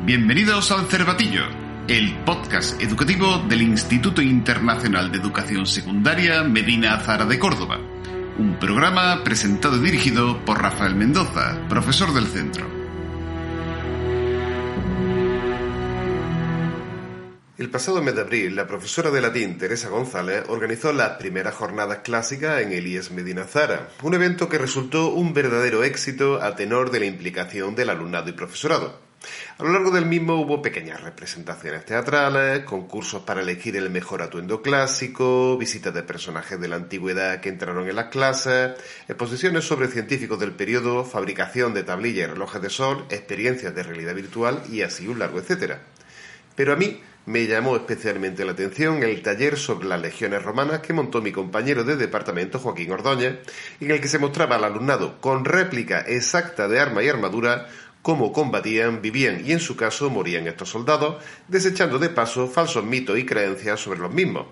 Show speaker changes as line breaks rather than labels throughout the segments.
Bienvenidos al Cervatillo, el podcast educativo del Instituto Internacional de Educación Secundaria Medina Azara de Córdoba. Un programa presentado y dirigido por Rafael Mendoza, profesor del centro.
El pasado mes de abril, la profesora de latín Teresa González organizó las primeras jornadas clásicas en el IES Medina Azara, un evento que resultó un verdadero éxito a tenor de la implicación del alumnado y profesorado. A lo largo del mismo hubo pequeñas representaciones teatrales, concursos para elegir el mejor atuendo clásico, visitas de personajes de la antigüedad que entraron en las clases, exposiciones sobre científicos del periodo, fabricación de tablillas y relojes de sol, experiencias de realidad virtual y así un largo etcétera. Pero a mí me llamó especialmente la atención el taller sobre las legiones romanas que montó mi compañero de departamento Joaquín Ordóñez, en el que se mostraba al alumnado con réplica exacta de arma y armadura cómo combatían, vivían y en su caso morían estos soldados, desechando de paso falsos mitos y creencias sobre los mismos,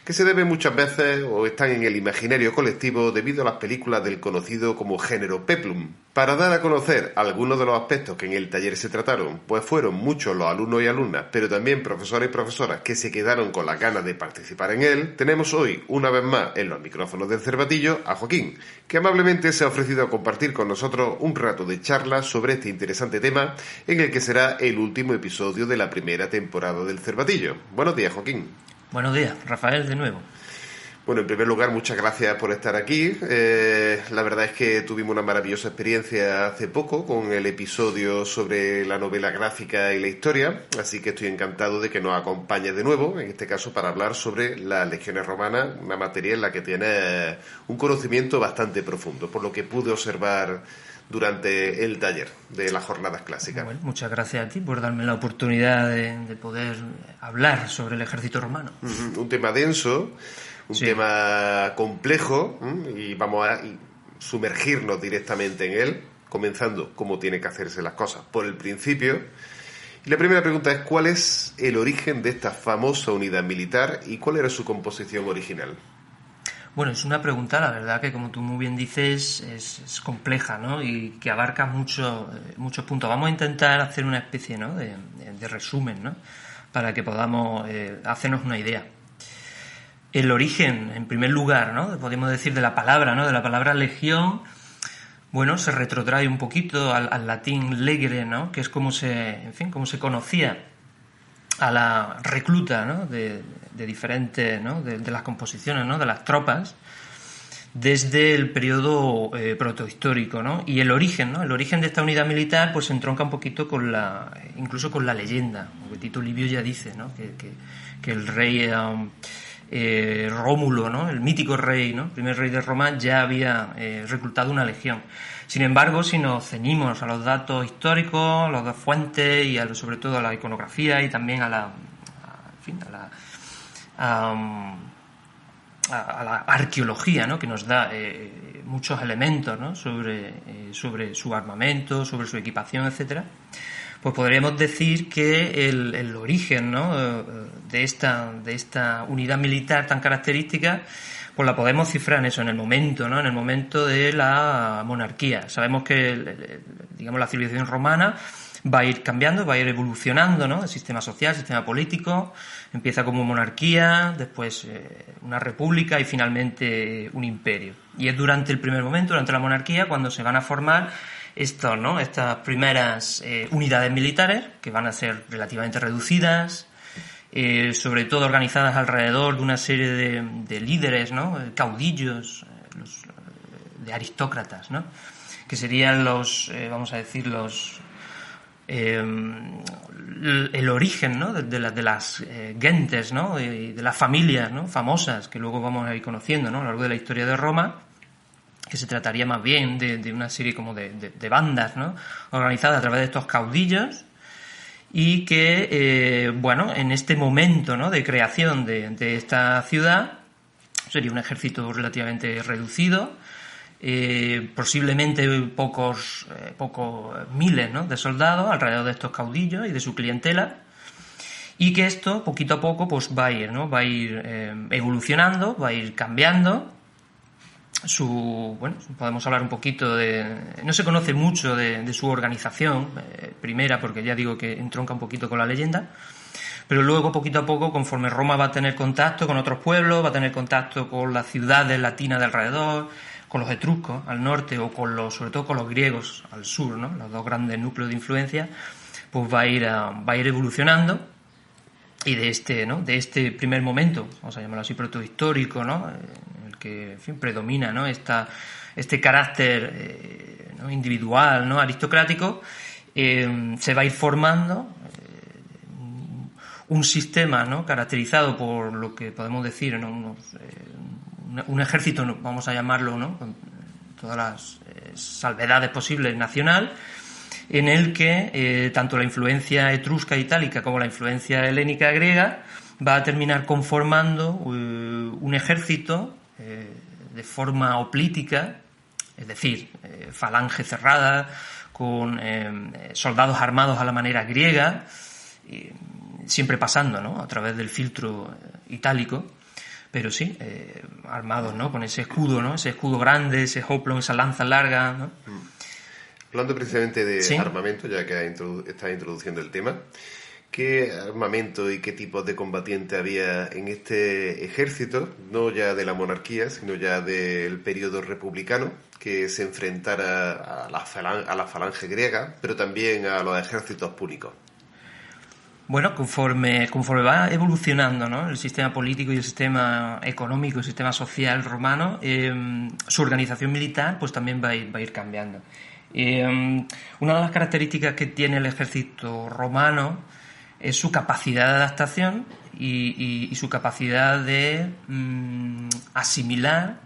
que se deben muchas veces o están en el imaginario colectivo debido a las películas del conocido como género peplum. Para dar a conocer algunos de los aspectos que en el taller se trataron, pues fueron muchos los alumnos y alumnas, pero también profesores y profesoras que se quedaron con las ganas de participar en él, tenemos hoy, una vez más, en los micrófonos del Cervatillo, a Joaquín, que amablemente se ha ofrecido a compartir con nosotros un rato de charla sobre este interesante tema, en el que será el último episodio de la primera temporada del Cervatillo. Buenos días, Joaquín.
Buenos días, Rafael, de nuevo.
Bueno, en primer lugar, muchas gracias por estar aquí. La verdad es que tuvimos una maravillosa experiencia hace poco con el episodio sobre la novela gráfica y la historia, así que estoy encantado de que nos acompañes de nuevo, en este caso para hablar sobre las legiones romanas, una materia en la que tienes un conocimiento bastante profundo, por lo que pude observar durante el taller de las jornadas clásicas.
Bueno, muchas gracias a ti por darme la oportunidad de poder hablar sobre el ejército romano.
Un tema denso, un tema complejo, y vamos a sumergirnos directamente en él, comenzando cómo tienen que hacerse las cosas por el principio. Y la primera pregunta es, ¿cuál es el origen de esta famosa unidad militar y cuál era su composición original?
Bueno, es una pregunta, la verdad, que como tú muy bien dices, es compleja, ¿no? Y que abarca muchos puntos. Vamos a intentar hacer una especie, ¿no?, de resumen, ¿no?, para que podamos hacernos una idea. El origen, en primer lugar, ¿no?, podemos decir de la palabra, ¿no?, de la palabra legión, bueno, se retrotrae un poquito al latín legere, ¿no?, que es como se conocía a la recluta, ¿no?, de diferentes, ¿no?, de las composiciones, ¿no?, de las tropas desde el periodo protohistórico, ¿no? Y el origen, ¿no?, el origen de esta unidad militar pues se entronca un poquito incluso con la leyenda, porque Tito Livio ya dice, ¿no?, que el rey Rómulo, ¿no?, el mítico rey, ¿no?, primer rey de Roma, ya había reclutado una legión. Sin embargo, si nos ceñimos a los datos históricos, a las fuentes y sobre todo a la iconografía y también a la arqueología, ¿no?, que nos da muchos elementos, ¿no?, sobre su armamento, sobre su equipación, etcétera, pues podríamos decir que el origen, ¿no?, de esta unidad militar tan característica, pues la podemos cifrar en eso, en el momento, ¿no?, en el momento de la monarquía. Sabemos que la civilización romana va a ir cambiando, va a ir evolucionando, ¿no?, el sistema social, el sistema político. Empieza como monarquía, después una república y finalmente un imperio. Y es durante el primer momento, durante la monarquía, cuando se van a formar estas primeras unidades militares, que van a ser relativamente reducidas, sobre todo organizadas alrededor de una serie de líderes, ¿no?, caudillos, de aristócratas, ¿no?, que serían el origen, ¿no?, de las gentes, ¿no?, y de las familias, ¿no?, famosas que luego vamos a ir conociendo, ¿no?, a lo largo de la historia de Roma, que se trataría más bien de una serie como de bandas, ¿no?, organizadas a través de estos caudillos, y que, en este momento, ¿no?, de creación de esta ciudad, sería un ejército relativamente reducido, posiblemente pocos miles, ¿no?, de soldados alrededor de estos caudillos y de su clientela, y que esto poquito a poco pues va a ir evolucionando, va a ir cambiando. Podemos hablar un poquito no se conoce mucho de su organización, primera, porque ya digo que entronca un poquito con la leyenda. Pero luego, poquito a poco, conforme Roma va a tener contacto con otros pueblos, va a tener contacto con las ciudades latinas de alrededor, con los etruscos al norte o sobre todo con los griegos al sur, ¿no? Los dos grandes núcleos de influencia, pues va a ir evolucionando. Y de este primer momento, vamos a llamarlo así, protohistórico, ¿no? En el que, en fin, predomina, ¿no? Este carácter ¿no? individual, ¿no? aristocrático, se va a ir formando un sistema, ¿no? caracterizado por lo que podemos decir, ¿no? un ejército, vamos a llamarlo, ¿no? con todas las salvedades posibles, nacional, en el que tanto la influencia etrusca itálica como la influencia helénica griega va a terminar conformando un ejército de forma hoplítica, es decir, falange cerrada, con soldados armados a la manera griega, siempre pasando, ¿no? a través del filtro itálico, pero sí, armados, ¿no? con ese escudo, ¿no? ese escudo grande, ese hoplon, esa lanza larga, ¿no?
Hablando precisamente de
¿Sí?
armamento, ya que estás introduciendo el tema, ¿qué armamento y qué tipos de combatientes había en este ejército, no ya de la monarquía, sino ya del periodo republicano, que se enfrentara a la falange griega, pero también a los ejércitos púnicos?
Bueno, conforme va evolucionando, ¿no? el sistema político y el sistema económico, el sistema social romano, su organización militar pues también va a ir cambiando. Una de las características que tiene el ejército romano es su capacidad de adaptación y su capacidad de asimilar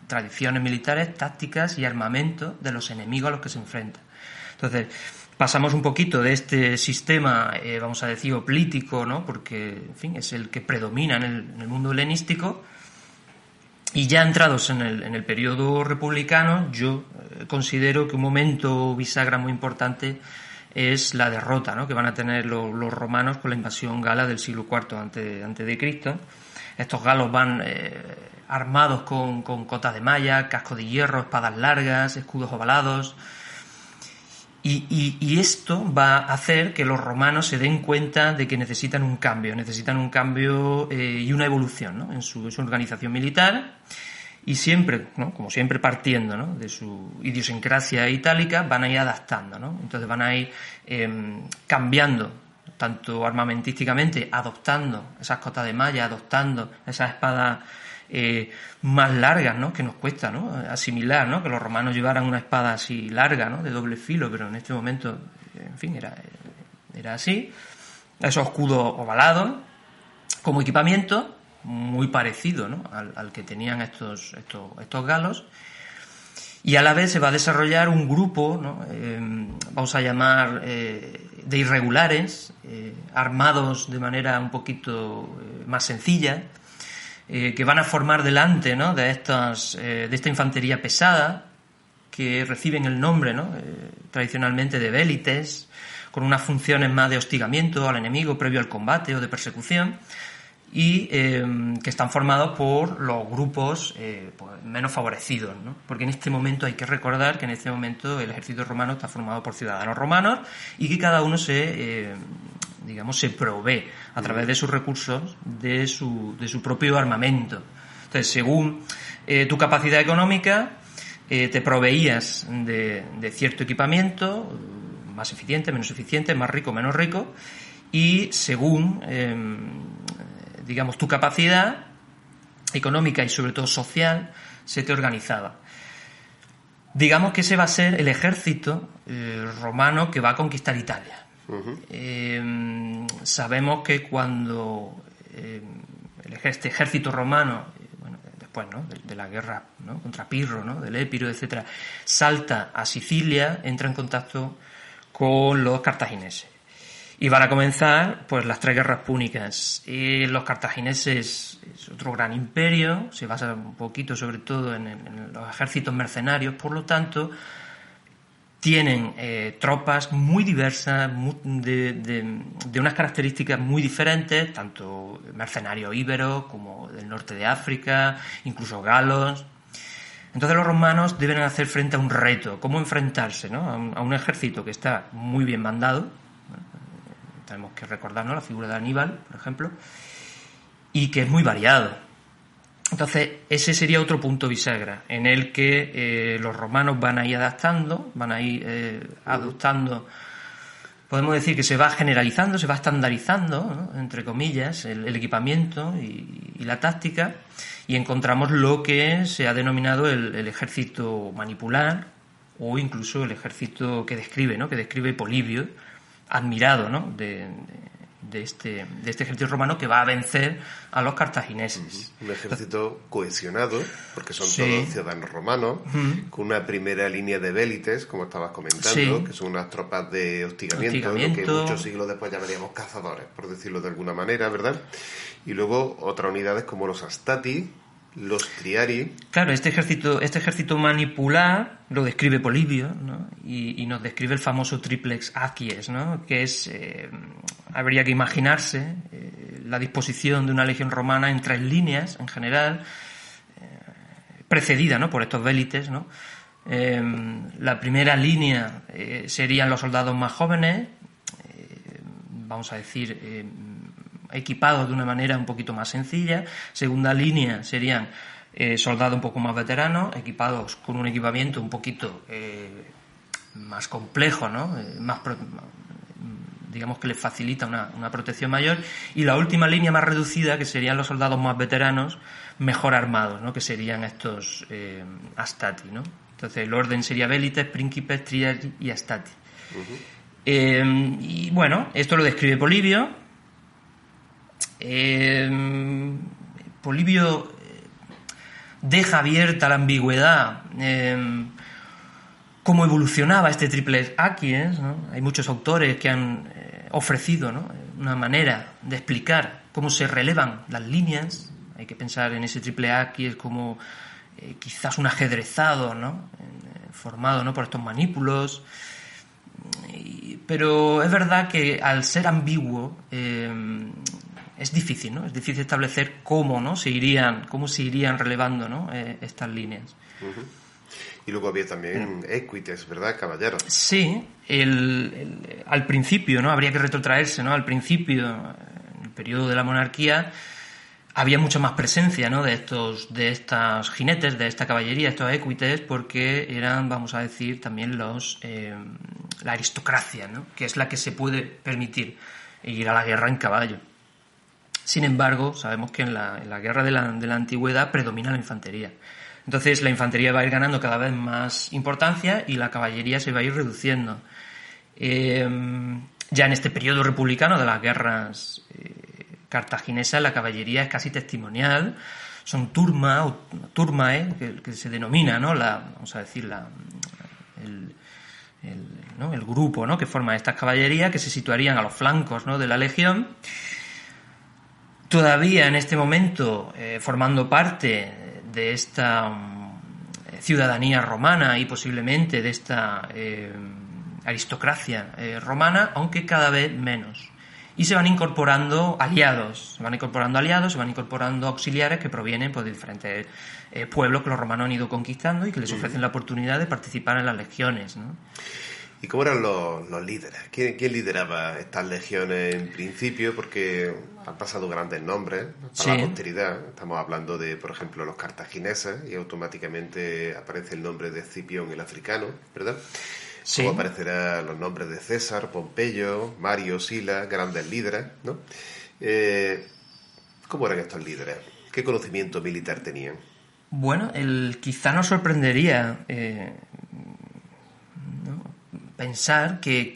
tradiciones militares, tácticas y armamento de los enemigos a los que se enfrenta. Entonces, pasamos un poquito de este sistema, vamos a decir, político, ¿no? porque en fin, es el que predomina en el mundo helenístico, y ya entrados en el periodo republicano, yo considero que un momento bisagra muy importante es la derrota, ¿no? que van a tener los romanos con la invasión gala del siglo IV antes de Cristo. Estos galos van armados con cotas de malla, cascos de hierro, espadas largas, escudos ovalados. Y esto va a hacer que los romanos se den cuenta de que necesitan un cambio y una evolución, ¿no? en su organización militar, y siempre, ¿no? como siempre partiendo, ¿no? de su idiosincrasia itálica, van a ir adaptando, ¿no? Entonces van a ir cambiando, tanto armamentísticamente, adoptando esas cotas de malla, adoptando esas espadas más largas, ¿no? que nos cuesta, ¿no? asimilar, ¿no? que los romanos llevaran una espada así larga, ¿no? de doble filo, pero en este momento, en fin, era así. Esos escudos ovalados como equipamiento muy parecido, ¿no? al que tenían estos galos, y a la vez se va a desarrollar un grupo, ¿no? Vamos a llamar de irregulares, armados de manera un poquito más sencilla, que van a formar delante, ¿no? de esta infantería pesada, que reciben el nombre, ¿no? Tradicionalmente de vélites, con unas funciones más de hostigamiento al enemigo previo al combate o de persecución, y que están formados por los grupos pues, menos favorecidos, ¿no? Porque en este momento hay que recordar que en este momento el ejército romano está formado por ciudadanos romanos y que cada uno se provee a través de sus recursos de su propio armamento. Entonces, según tu capacidad económica, te proveías de cierto equipamiento, más eficiente, menos eficiente, más rico, menos rico, y según tu capacidad económica y sobre todo social, se te organizaba. Digamos que ese va a ser el ejército romano que va a conquistar Italia. Uh-huh. Sabemos que cuando este ejército romano, después, ¿no? de la guerra, ¿no? contra Pirro, ¿no? del Épiro, etcétera, salta a Sicilia, entra en contacto con los cartagineses. Y van a comenzar pues las 3 guerras púnicas. Y los cartagineses es otro gran imperio, se basa un poquito sobre todo en los ejércitos mercenarios, por lo tanto tienen tropas muy diversas, de unas características muy diferentes, tanto mercenarios íberos como del norte de África, incluso galos. Entonces los romanos deben hacer frente a un reto, cómo enfrentarse, ¿no? a un ejército que está muy bien mandado. Tenemos que recordar, ¿no?, la figura de Aníbal, por ejemplo, y que es muy variado. Entonces ese sería otro punto bisagra, en el que los romanos van a ir adaptando, van a ir adoptando. Podemos decir que se va generalizando, se va estandarizando, ¿no?, entre comillas, el equipamiento y la táctica, y encontramos lo que se ha denominado el ejército manipular, o incluso el ejército que describe Polibio, admirado, ¿no?, de este ejército romano que va a vencer a los cartagineses.
Un ejército cohesionado, porque son todos ciudadanos romanos, con una primera línea de vélites, como estabas comentando, que son unas tropas de hostigamiento, lo que muchos siglos después llamaríamos cazadores, por decirlo de alguna manera, ¿verdad? Y luego otras unidades como los Astati, los Triari.
Claro, este ejército manipular lo describe Polibio, ¿no? Y nos describe el famoso triplex acies, ¿no?, que es, habría que imaginarse la disposición de una legión romana en 3 líneas en general, precedida, ¿no?, por estos vélites, ¿no? La primera línea serían los soldados más jóvenes, vamos a decir, equipados de una manera un poquito más sencilla. Segunda línea serían soldados un poco más veteranos, equipados con un equipamiento un poquito más complejo, ¿no?, digamos que les facilita una protección mayor. Y la última línea más reducida, que serían los soldados más veteranos, mejor armados, ¿no?, que serían estos Astati, ¿no? Entonces el orden sería vélites, príncipes, triari y Astati. Y bueno, esto lo describe Polibio. Polibio deja abierta la ambigüedad cómo evolucionaba este triple acies, ¿no? Hay muchos autores que han ofrecido, ¿no?, una manera de explicar cómo se relevan las líneas. Hay que pensar en ese triple acies como quizás un ajedrezado, ¿no?, formado, ¿no?, por estos manípulos. Pero es verdad que al ser ambiguo es difícil, ¿no? Es difícil establecer cómo se irían relevando, ¿no?, estas líneas.
Y luego había también equites, ¿verdad, caballeros?
Sí, al principio, ¿no?, habría que retrotraerse, ¿no?, al principio, en el periodo de la monarquía, había mucha más presencia, ¿no?, de estos jinetes, de esta caballería, estos equites, porque eran, vamos a decir, también la aristocracia, ¿no?, que es la que se puede permitir ir a la guerra en caballo. Sin embargo, sabemos que en la guerra de la antigüedad predomina la infantería. Entonces la infantería va a ir ganando cada vez más importancia y la caballería se va a ir reduciendo. Ya en este periodo republicano de las guerras cartaginesas, la caballería es casi testimonial. Son turmae, que se denomina, ¿no?, vamos a decir, el grupo, ¿no?, que forma estas caballerías, que se situarían a los flancos, ¿no?, de la legión. Todavía en este momento formando parte de esta ciudadanía romana y posiblemente de esta aristocracia romana, aunque cada vez menos. Y se van incorporando aliados, se van incorporando auxiliares que provienen, pues, de diferentes pueblos que los romanos han ido conquistando y que les ofrecen la oportunidad de participar en las legiones, ¿no?
¿Y cómo eran los líderes? ¿Quién lideraba estas legiones en principio? Porque han pasado grandes nombres para la posteridad. Estamos hablando de, por ejemplo, los cartagineses, y automáticamente aparece el nombre de Escipión el africano, ¿verdad? Sí. Como aparecerán los nombres de César, Pompeyo, Mario, Sila, grandes líderes, ¿no? ¿Cómo eran estos líderes? ¿Qué conocimiento militar tenían?
Bueno, quizá nos sorprendería pensar que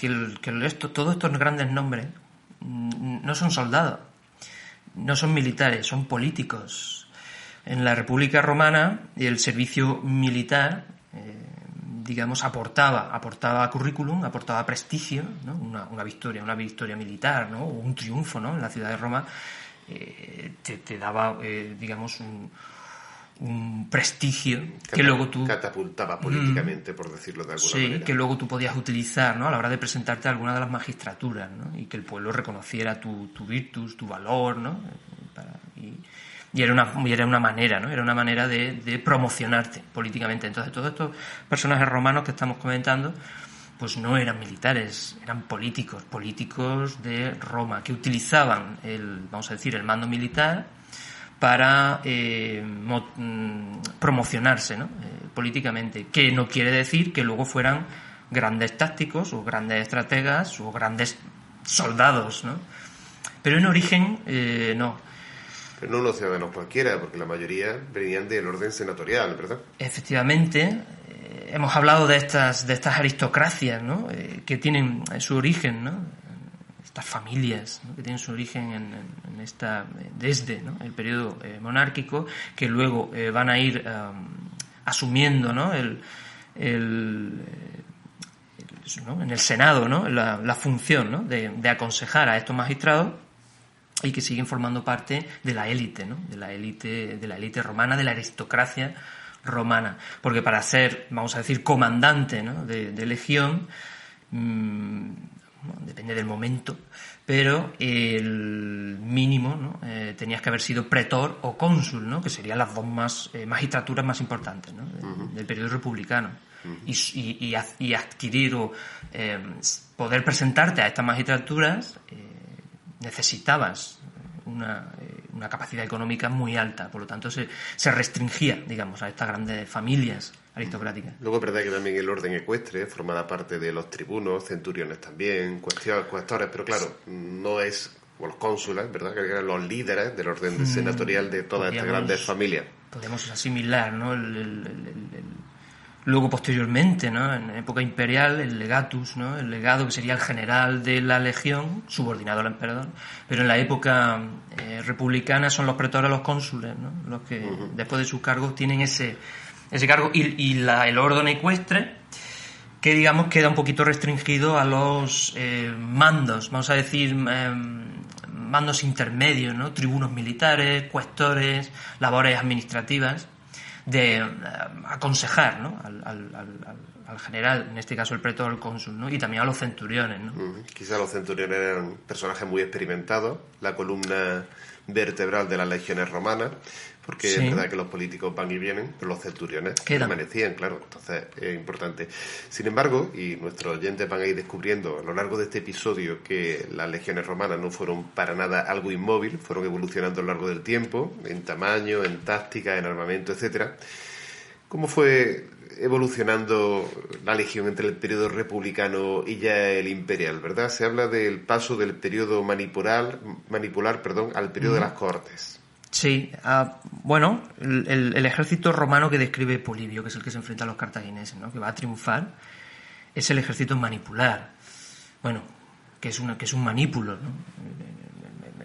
todos estos grandes nombres no son soldados, no son militares, son políticos. En la República Romana el servicio militar, digamos, aportaba currículum, aportaba prestigio, ¿no? Una victoria militar, ¿no?, o un triunfo, ¿no?, en la ciudad de Roma, te daba, digamos, un prestigio que luego tú
catapultaba políticamente, por decirlo de alguna manera.
Sí, que luego tú podías utilizar, ¿no?, a la hora de presentarte a alguna de las magistraturas, ¿no?, y que el pueblo reconociera tu virtud, tu valor, ¿no? Y era una manera, ¿no? Era una manera de promocionarte políticamente. Entonces, todos estos personajes romanos que estamos comentando, pues no eran militares, eran políticos de Roma, que utilizaban el mando militar para promocionarse, ¿no? Políticamente, que no quiere decir que luego fueran grandes tácticos o grandes estrategas o grandes soldados, ¿no? Pero en origen no.
Pero no unos ciudadanos cualquiera, porque la mayoría venían del orden senatorial, ¿verdad?
Efectivamente, hemos hablado de estas aristocracias, ¿no? Que tienen su origen, ¿no? Estas familias, ¿no? Que tienen su origen en desde, ¿no? El periodo monárquico, que luego van a ir asumiendo, ¿no? en el Senado, ¿no? La función, ¿no? de aconsejar a estos magistrados, y que siguen formando parte de la élite, ¿no? de la élite romana, de la aristocracia romana. Porque para ser, vamos a decir, comandante, ¿no? de legión, depende del momento, pero el mínimo, ¿no? Tenías que haber sido pretor o cónsul, ¿no? Que serían las dos magistraturas más importantes, ¿no? Del periodo republicano. Y adquirir o poder presentarte a estas magistraturas necesitabas una capacidad económica muy alta, por lo tanto se restringía, digamos, a estas grandes familias aristocráticas.
Luego es verdad que también el orden ecuestre formaba parte de los tribunos, centuriones también, cuestores, pero claro, no es como los cónsules, ¿verdad? Que eran los líderes del orden senatorial de todas estas grandes familias.
Podemos asimilar, ¿no? Luego, posteriormente, ¿no? En época imperial, el legatus, ¿no? El legado, que sería el general de la legión, subordinado al emperador. Pero en la época republicana son los pretores, los cónsules, ¿no? Los que después de sus cargos tienen ese cargo. Y el orden ecuestre, que digamos queda un poquito restringido a los mandos, vamos a decir, mandos intermedios, ¿no? Tribunos militares, cuestores, labores administrativas, de aconsejar, ¿no? al general, en este caso el pretor, el cónsul, ¿no? Y también a los centuriones, ¿no?
Quizás los centuriones eran personajes muy experimentados, la columna vertebral de las legiones romanas, porque es verdad que los políticos van y vienen, pero los centuriones permanecían, claro, entonces es importante. Sin embargo, y nuestros oyentes van a ir descubriendo a lo largo de este episodio que las legiones romanas no fueron para nada algo inmóvil, fueron evolucionando a lo largo del tiempo, en tamaño, en táctica, en armamento, etcétera. ¿Cómo fue evolucionando la legión entre el periodo republicano y ya el imperial, verdad? Se habla del paso del periodo manipular, al periodo de las Cortes.
Sí, bueno, el ejército romano que describe Polibio, que es el que se enfrenta a los cartagineses, ¿no? Que va a triunfar, es el ejército manipular. Bueno, que es un manípulo, ¿no?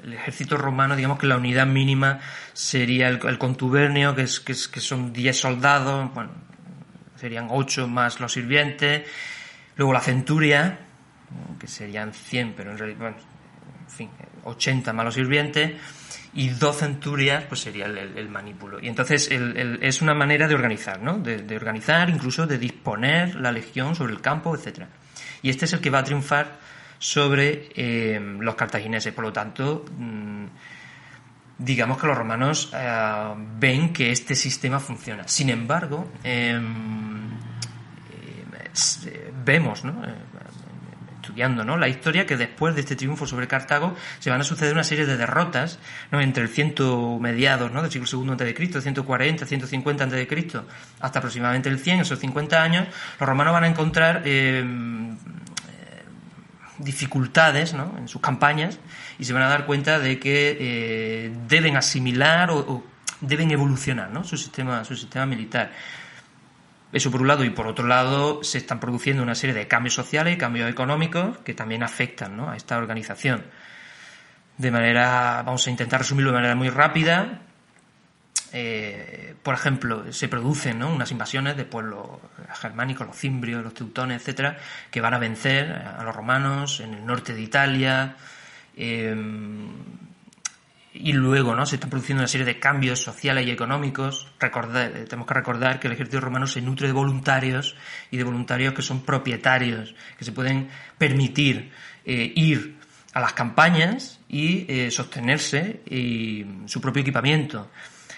El ejército romano, digamos que la unidad mínima sería el contubernio, que son 10 soldados, bueno, serían 8 más los sirvientes, luego la centuria, que serían 100, pero en realidad, bueno, en fin, 80 más los sirvientes, y 2 centurias, pues sería el manípulo. Y entonces es una manera de organizar, ¿no? De organizar, incluso de disponer la legión sobre el campo, etcétera. Y este es el que va a triunfar sobre los cartagineses. Por lo tanto, digamos que los romanos ven que este sistema funciona. Sin embargo, vemos, ¿no? Estudiando, ¿no? La historia, que después de este triunfo sobre Cartago se van a suceder una serie de derrotas, ¿no? Entre el mediados, ¿no? Del siglo II a.C., 140, 150 a.C., hasta aproximadamente el 100, esos 50 años, los romanos van a encontrar dificultades, ¿no? En sus campañas, y se van a dar cuenta de que deben asimilar o deben evolucionar, ¿no? Su sistema militar. Eso por un lado, y por otro lado se están produciendo una serie de cambios sociales y cambios económicos que también afectan, ¿no? A esta organización. De manera, vamos a intentar resumirlo de manera muy rápida. Por ejemplo, se producen, ¿no? Unas invasiones de pueblos germánicos, los cimbrios, los teutones, etcétera, que van a vencer a los romanos en el norte de Italia. Y luego, ¿no? Se están produciendo una serie de cambios sociales y económicos. Tenemos que recordar que el ejército romano se nutre de voluntarios, y de voluntarios que son propietarios, que se pueden permitir ir a las campañas y sostenerse y su propio equipamiento.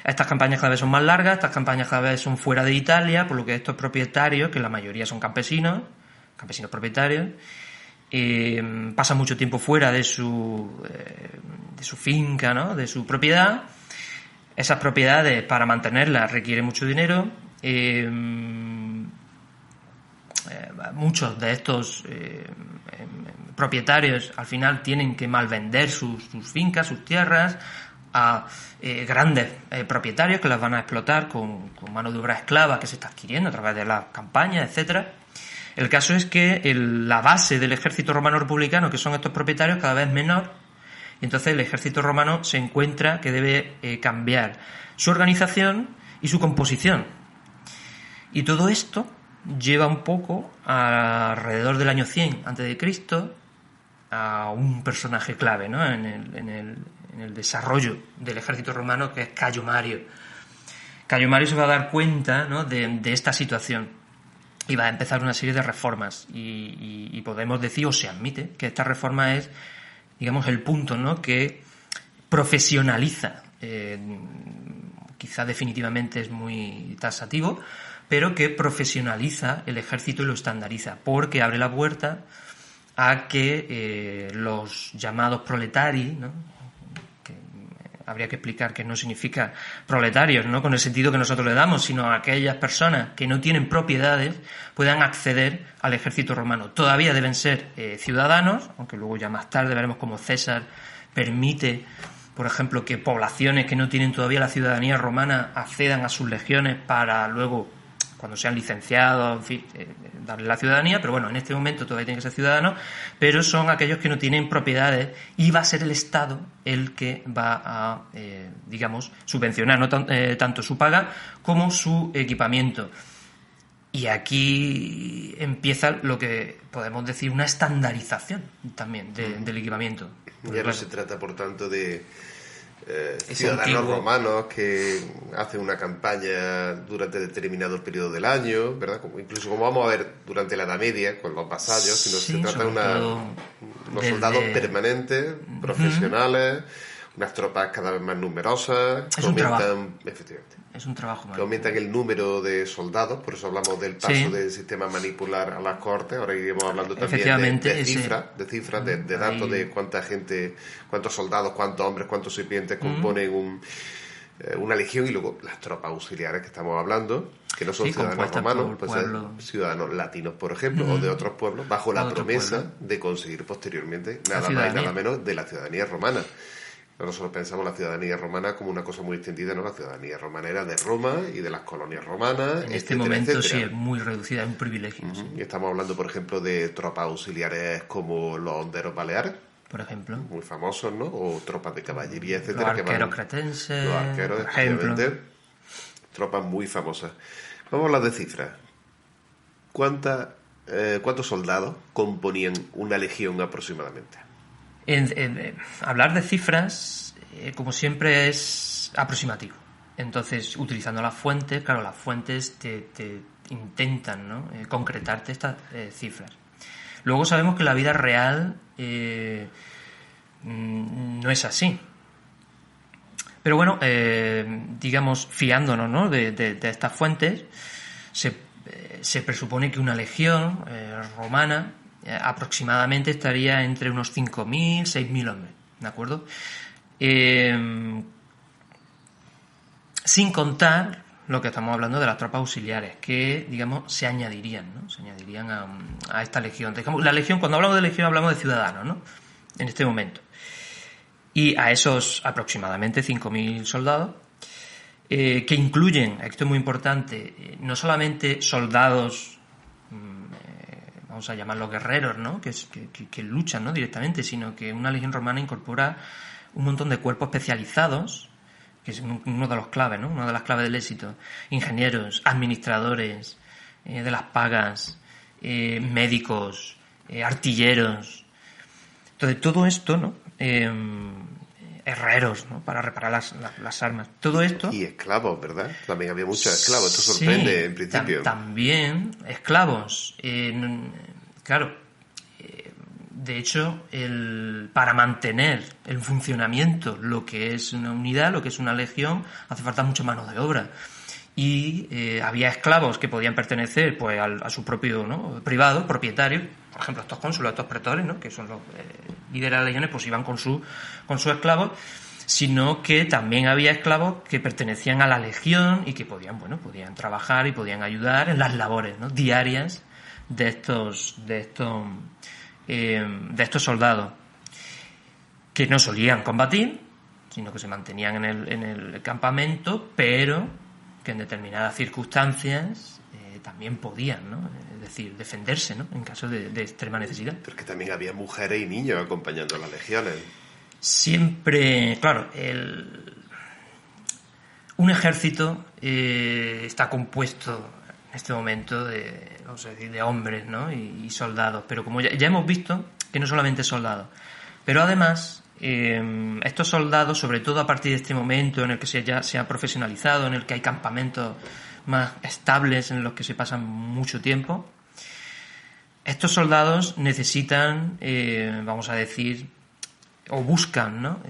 Estas campañas cada vez son más largas, estas campañas cada vez son fuera de Italia, por lo que estos propietarios, que la mayoría son campesinos propietarios, pasan mucho tiempo fuera de su finca, ¿no? De su propiedad. Esas propiedades, para mantenerlas, requieren mucho dinero. Muchos de estos propietarios al final tienen que malvender sus fincas, sus tierras, a grandes propietarios que las van a explotar con mano de obra esclava que se está adquiriendo a través de las campañas, etcétera. El caso es que la base del ejército romano republicano, que son estos propietarios, cada vez es menor, y entonces el ejército romano se encuentra que debe cambiar su organización y su composición. Y todo esto lleva un poco alrededor del año 100 a.C. a un personaje clave, ¿no? en el desarrollo del ejército romano, que es Cayo Mario. Cayo Mario se va a dar cuenta, ¿no? de esta situación y va a empezar una serie de reformas y podemos decir, o se admite, que esta reforma es, digamos, el punto, ¿no? que profesionaliza, quizá definitivamente es muy taxativo, pero que profesionaliza el ejército y lo estandariza, porque abre la puerta a que los llamados proletari, ¿no? que habría que explicar que no significa proletarios, ¿no? con el sentido que nosotros le damos, sino aquellas personas que no tienen propiedades puedan acceder al ejército romano. Todavía deben ser ciudadanos, aunque luego ya más tarde veremos cómo César permite, por ejemplo, que poblaciones que no tienen todavía la ciudadanía romana accedan a sus legiones para luego, cuando sean licenciados, en fin, darle la ciudadanía. Pero bueno, en este momento todavía tienen que ser ciudadanos, pero son aquellos que no tienen propiedades y va a ser el Estado el que va a, digamos, subvencionar no tanto su paga como su equipamiento. Y aquí empieza lo que podemos decir una estandarización también del equipamiento.
Ya no se trata, por tanto, de ciudadanos romanos que hacen una campaña durante determinado periodo del año, ¿verdad? Incluso como vamos a ver durante la Edad Media con los vasallos, sino se trata de unos soldados permanentes, profesionales, unas tropas cada vez más numerosas, que aumentan, efectivamente,
es un trabajo
que aumentan el número de soldados, por eso hablamos del paso del sistema manipular a las cortes. Ahora iremos hablando también de cifras, de datos de cuánta gente, cuántos soldados, cuántos hombres, cuántos sirvientes componen una legión, y luego las tropas auxiliares que estamos hablando, que no son ciudadanos romanos, pues ciudadanos latinos, por ejemplo, o de otros pueblos, bajo la promesa de conseguir posteriormente nada más y nada menos de la ciudadanía romana. Nosotros pensamos la ciudadanía romana como una cosa muy extendida, ¿no? La ciudadanía romana era de Roma y de las colonias romanas.
En este momento sí es muy reducida, es un privilegio. Sí.
Y estamos hablando, por ejemplo, de tropas auxiliares como los honderos baleares,
por ejemplo,
muy famosos, ¿no? O tropas de caballería, etcétera.
Los arqueros cretenses,
los arqueros, efectivamente. Tropas muy famosas. Vamos a hablar de cifras. ¿Cuántos soldados componían una legión aproximadamente?
Hablar de cifras, como siempre, es aproximativo. Entonces, utilizando las fuentes, claro, las fuentes te intentan, ¿no? Concretarte estas cifras. Luego sabemos que la vida real no es así. Pero bueno, digamos, fiándonos, ¿no? de estas fuentes, se presupone que una legión romana aproximadamente estaría entre unos 5.000, 6.000 hombres, ¿de acuerdo? Sin contar lo que estamos hablando de las tropas auxiliares, que, digamos, se añadirían, ¿no? Se añadirían a esta legión. La legión, cuando hablamos de legión, hablamos de ciudadanos, ¿no? En este momento. Y a esos aproximadamente 5.000 soldados, que incluyen, esto es muy importante, no solamente soldados, vamos a llamarlos guerreros, ¿no? Que luchan, ¿no? directamente, sino que una legión romana incorpora un montón de cuerpos especializados, que es uno de los claves, ¿no? Una de las claves del éxito. Ingenieros, administradores de las pagas, médicos, artilleros. Entonces, todo esto, ¿no? Herreros, ¿no? Para reparar las armas. Todo esto...
Y esclavos, ¿verdad? También había muchos esclavos. Esto sorprende, en principio.
También esclavos. Claro, De hecho, para mantener el funcionamiento lo que es una unidad, lo que es una legión, hace falta mucha mano de obra. Y había esclavos que podían pertenecer pues a su propio, ¿no?, privado, propietario. Por ejemplo, estos cónsules, estos pretores, ¿no?, que son los líderes de las legiones, pues iban con sus esclavos, sino que también había esclavos que pertenecían a la legión y que podían trabajar y podían ayudar en las labores, ¿no?, diarias de estos soldados, que no solían combatir, sino que se mantenían en el campamento, pero que en determinadas circunstancias también podían, ¿no?, es decir, defenderse, ¿no?, en caso de extrema necesidad.
Pero es que también había mujeres y niños acompañando a las legiones.
Siempre, claro, un ejército está compuesto en este momento de hombres, ¿no?, y soldados, pero como ya hemos visto que no solamente soldados, pero además estos soldados, sobre todo a partir de este momento en el que ya se ha profesionalizado, en el que hay campamentos más estables en los que se pasan mucho tiempo, estos soldados necesitan, vamos a decir, o buscan, ¿no?,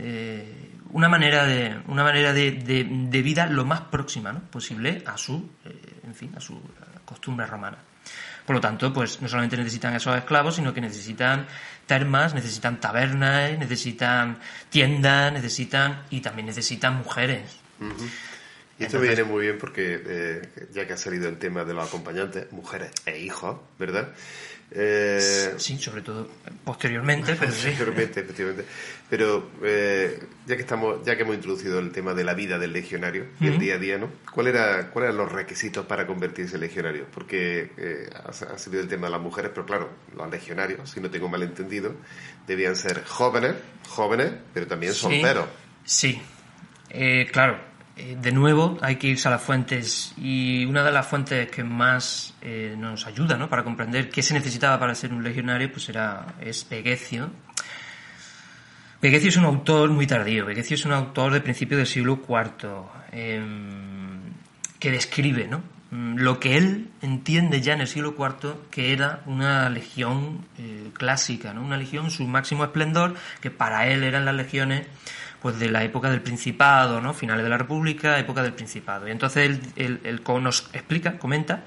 una manera de vida lo más próxima, ¿no?, posible a su costumbre romana. Por lo tanto, pues no solamente necesitan esos esclavos, sino que necesitan termas, necesitan tabernas, necesitan tiendas, y también necesitan mujeres.
Uh-huh. Y esto me viene muy bien porque, ya que ha salido el tema de los acompañantes, mujeres e hijos, ¿verdad?
Sí, sobre todo posteriormente, pero sí.
Posteriormente, efectivamente. Pero ya que hemos introducido el tema de la vida del legionario y el día a día, ¿no?, ¿cuáles eran los requisitos para convertirse en legionario? Porque ha salido el tema de las mujeres, pero claro, los legionarios, si no tengo mal entendido, debían ser jóvenes, pero también solteros.
Sí, claro. De nuevo hay que irse a las fuentes, y una de las fuentes que más nos ayuda, ¿no?, para comprender qué se necesitaba para ser un legionario pues es Vegecio. Vegecio es un autor muy tardío. Vegecio es un autor de principios del siglo IV, que describe, ¿no?, lo que él entiende ya en el siglo IV que era una legión clásica, ¿no?, una legión en su máximo esplendor, que para él eran las legiones pues de la época del Principado, ¿no?, finales de la República, época del Principado. Y entonces él nos comenta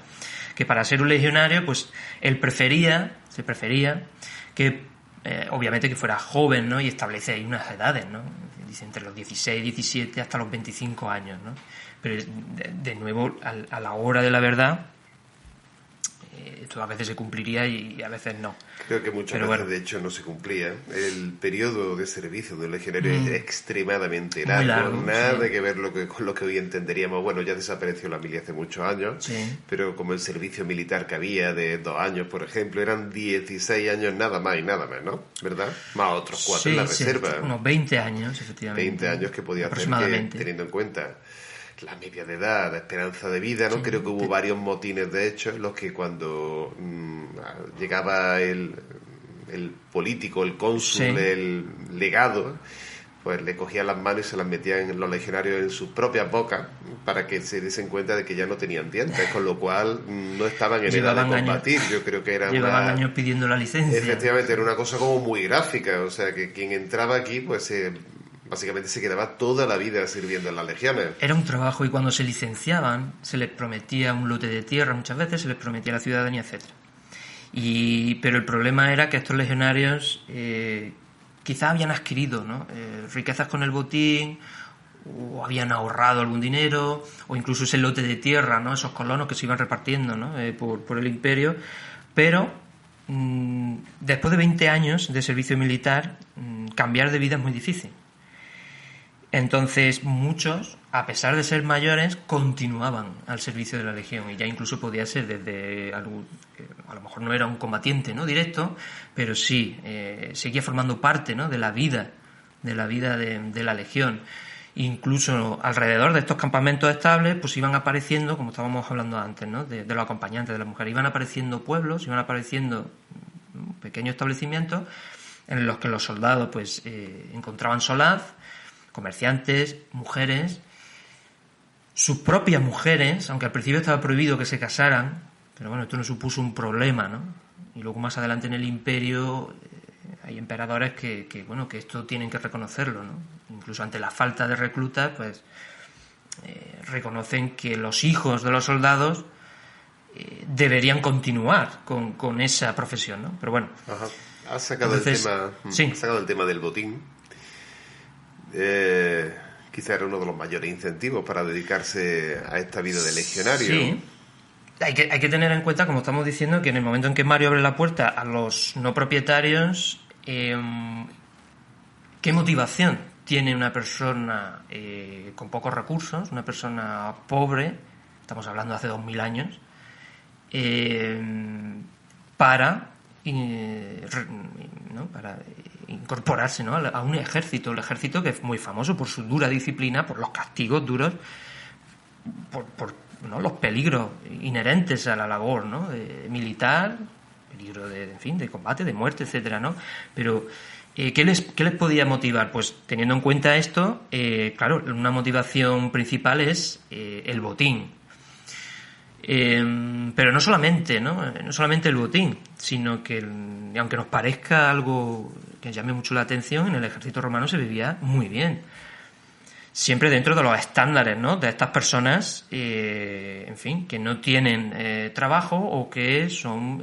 que para ser un legionario, pues se prefería que, obviamente, que fuera joven, ¿no?, y establece ahí unas edades, ¿no?, dice entre los 16, 17 hasta los 25 años, ¿no? Pero de nuevo, a la hora de la verdad, esto a veces se cumpliría y a veces no.
Creo que muchas veces, de hecho, no se cumplía. El periodo de servicio del legionario es extremadamente largo. Nada que ver con lo que hoy entenderíamos. Bueno, ya desapareció la mili hace muchos años, pero como el servicio militar que había de 2 años, por ejemplo, eran 16 años nada más y nada menos, ¿verdad? Más otros 4 en la reserva.
Unos 20 años, efectivamente.
20 años que podía hacer, que, teniendo en cuenta la media de edad, la esperanza de vida, ¿no? Creo que hubo varios motines, de hecho, en los que cuando llegaba el político, el cónsul, el legado, pues le cogían las manos y se las metían los legionarios en sus propias bocas para que se diesen cuenta de que ya no tenían dientes, con lo cual no estaban en edad de combatir. Yo creo que era
llevaban años pidiendo la licencia.
Efectivamente, era una cosa como muy gráfica, o sea, que quien entraba aquí, pues básicamente se quedaba toda la vida sirviendo en las legiones.
Era un trabajo, y cuando se licenciaban se les prometía un lote de tierra, muchas veces se les prometía la ciudadanía, etcétera. Pero el problema era que estos legionarios quizás habían adquirido, ¿no?, riquezas con el botín, o habían ahorrado algún dinero, o incluso ese lote de tierra, ¿no?, esos colonos que se iban repartiendo, ¿no?, por el imperio. Pero después de 20 años de servicio militar, cambiar de vida es muy difícil. Entonces muchos, a pesar de ser mayores, continuaban al servicio de la legión, y ya incluso podía ser desde algo, a lo mejor no era un combatiente, ¿no?, directo, pero sí seguía formando parte, ¿no?, de la vida de la legión. Incluso alrededor de estos campamentos estables pues iban apareciendo, como estábamos hablando antes, ¿no?, de los acompañantes de las mujeres, iban apareciendo pueblos, iban apareciendo pequeños establecimientos en los que los soldados pues encontraban solaz, comerciantes, mujeres, sus propias mujeres, aunque al principio estaba prohibido que se casaran, pero bueno, esto no supuso un problema, ¿no? Y luego más adelante en el imperio hay emperadores que esto tienen que reconocerlo, ¿no? Incluso ante la falta de reclutas, pues reconocen que los hijos de los soldados deberían continuar con esa profesión, ¿no? Pero bueno.
Ajá. Has sacado el tema del botín. Quizá era uno de los mayores incentivos para dedicarse a esta vida de legionario.
Sí. Hay que tener en cuenta, como estamos diciendo, que en el momento en que Mario abre la puerta a los no propietarios, ¿qué motivación tiene una persona con pocos recursos, una persona pobre, estamos hablando de hace 2000 años, para incorporarse, ¿no?, a un ejército? El ejército, que es muy famoso por su dura disciplina, por los castigos duros, por ¿no?, los peligros inherentes a la labor, ¿no?, militar, peligro de combate, de muerte, etcétera, ¿no? Pero ¿qué les podía motivar? Pues teniendo en cuenta esto, claro, una motivación principal es el botín. Pero no solamente el botín, sino que aunque nos parezca algo que llame mucho la atención, en el ejército romano se vivía muy bien, siempre dentro de los estándares, ¿no?, de estas personas, que no tienen trabajo o que son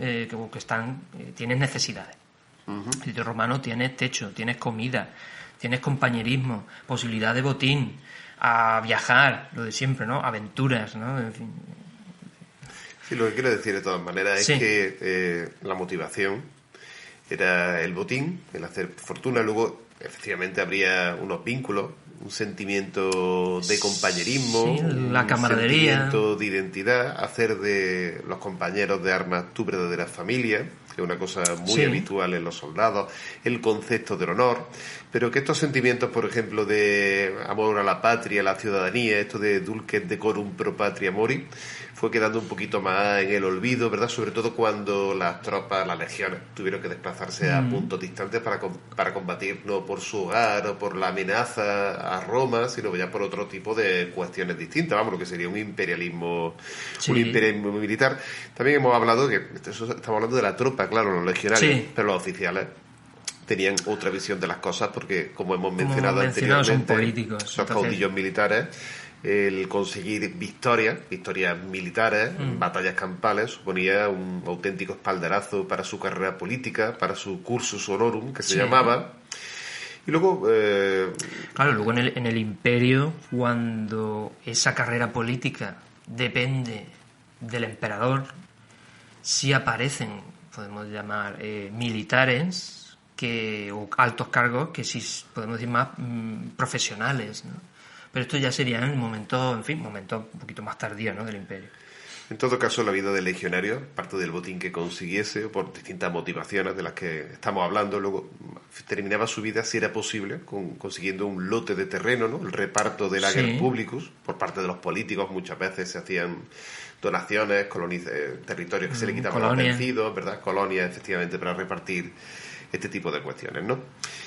tienen necesidades. Uh-huh. El ejército romano tiene techo, tienes comida, tienes compañerismo, posibilidad de botín, a viajar, lo de siempre, ¿no?, aventuras, ¿no? En fin.
Sí, lo que quiero decir de todas maneras es que la motivación era el botín, el hacer fortuna. Luego, efectivamente, habría unos vínculos, un sentimiento de compañerismo,
la camaradería,
un sentimiento de identidad, hacer de los compañeros de armas tu verdadera familia, que es una cosa muy habitual en los soldados, el concepto del honor, pero que estos sentimientos, por ejemplo, de amor a la patria, a la ciudadanía, esto de dulces decorum pro patria mori, fue quedando un poquito más en el olvido, ¿verdad? Sobre todo cuando las tropas, las legiones, tuvieron que desplazarse a puntos distantes para combatir no por su hogar o por la amenaza a Roma, sino ya por otro tipo de cuestiones distintas, vamos, lo que sería un imperialismo militar. También hemos hablado estamos hablando de la tropa, claro, los legionarios, pero los oficiales tenían otra visión de las cosas porque, como hemos mencionado anteriormente,
son políticos,
son caudillos militares. El conseguir victorias militares, batallas campales, suponía un auténtico espaldarazo para su carrera política, para su cursus honorum, que se llamaba. Y luego...
luego en el imperio, cuando esa carrera política depende del emperador, sí aparecen, podemos llamar, militares o altos cargos que sí podemos decir más profesionales, ¿no? Pero esto ya sería en momento un poquito más tardío, ¿no?, del imperio.
En todo caso, la vida del legionario, parte del botín que consiguiese, o por distintas motivaciones de las que estamos hablando, luego terminaba su vida, si era posible, consiguiendo un lote de terreno, ¿no?, el reparto del ager publicus, por parte de los políticos. Muchas veces se hacían donaciones, territorios que se le quitaban a los vencidos, ¿verdad? Colonias, efectivamente, para repartir este tipo de cuestiones, ¿no?